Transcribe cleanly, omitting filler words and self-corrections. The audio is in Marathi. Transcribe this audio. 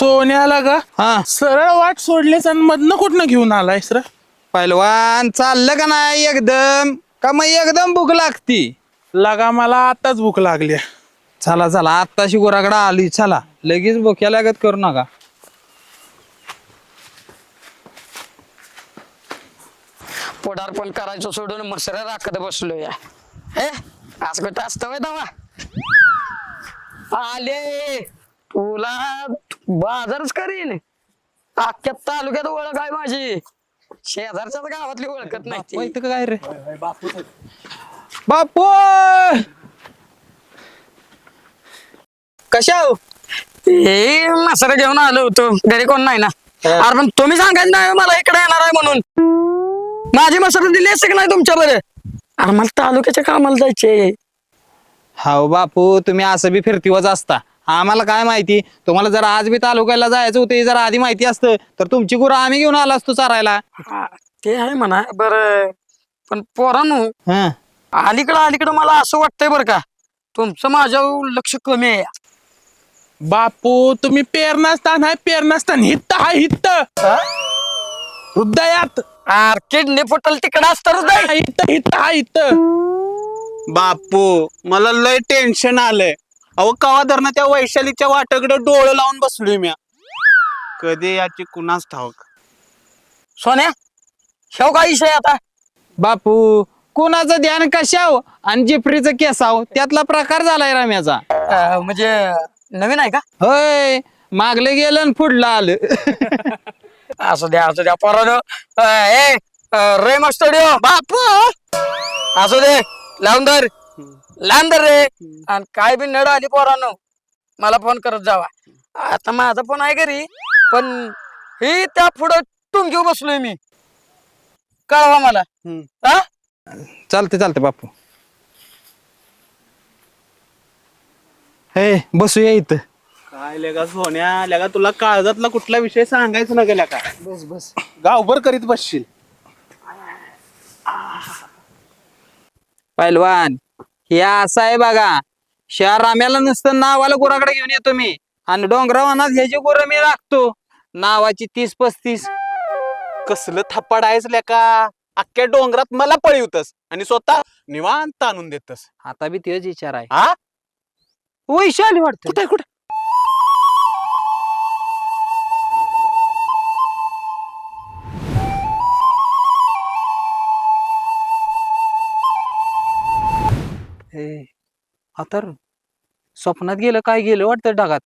सोन्याला का हा सरळ वाट सोडलीस आणि मधनं कुठनं घेऊन आलायस रे? पैलवान चाललं का नाही एकदम का मग एकदम भूक लागती. लगा मला आताच भूक लागली. चला चला आत्ताशी गुराकडे आली चला लगेच भुक्या लागत करू नका. पोटारपण करायचं सोडून मसऱ्या राखत बसलो या. हे आज कुठं असतं वय दवा आले तुला बाजारच करीन. अख्ख्या तालुक्यात ओळख आहे माझी, शेजारच्या गावातली ओळखत नाही ती. इथं काय रे बापू कशा हो? हे मसऱ्या घेऊन आलो होतो, घरी कोण नाही ना. अरे पण तुम्ही सांगायचं नाही मला इकडे येणार आहे म्हणून. माझी मसर दिली असते की नाही तुमच्या बरं. अरे मला तालुक्याच्या कामाला जायचे. हाव बापू तुम्ही असं बी फिरतीवच असता. आम्हाला काय माहिती, तुम्हाला जर आज बी तालुक्याला जायचं होतं हे जर आधी माहिती असतं तर तुमची गुरं आम्ही घेऊन आलो असतो चारायला. हा, ते आहे म्हणा बरं. पण पोरांनो हं अलीकडं मला असं वाटतंय बरं का, तुमचं माझ्यावर लक्ष कमी आहे. बापू तुम्ही पेरणास्तान आहे, पेरणास्तान हित्त हाय हित्त हृदयात. किडनी फुटल तिकडं असतं हा, हित्त हित्त हाय हित्त. बापू मला लय टेन्शन आलंय. अहो कवा धरणं त्या वैशालीच्या वाटाकडे डोळं लावून बसलोय मी. कधी याची कुणाच ठाऊक. सोन्या शेव काय विषय आता. बापू कुणाचं ध्यान कशाव आणि जिपरीचं केसाव त्यातला प्रकार झालाय रम्याचा. म्हणजे नवीन आहे का? होय मागलं गेलं आणि पुढलं आलं. असू द्या पोरांनो. ए रेम स्टुडिओ बापू असू दे, लावून धर रे. आणि काय बी नड आली पोरांनो मला फोन करत जावा. आता माझा फोन आहे घरी, पण ही त्या पुढं टून घेऊ बसलोय मी. कळवा मला. हा चालते चालते बापू. हे बसूया इथं. काय लेगा सोन्या लेगा तुला काळजातला कुठला विषय सांगायचं ना गेल्या का? बस गावभर करीत बसशील. पैलवान हे असं आहे बघा, शहर राम्याला नसतं नावाला गुराकडे घेऊन येतो मी आणि डोंगरावानात ह्याची गुरं मी राखतो नावाची 30-35. कसलं थप्पड आहेस लेका, अख्ख्या डोंगरात मला पळवतस आणि स्वतः निवांत आणून देतस. आता बी तेच विचार आहे. हा वैशाली वाटत कुठे कुठे आता स्वप्नात गेलं काय गेलं वाटतं ढगात.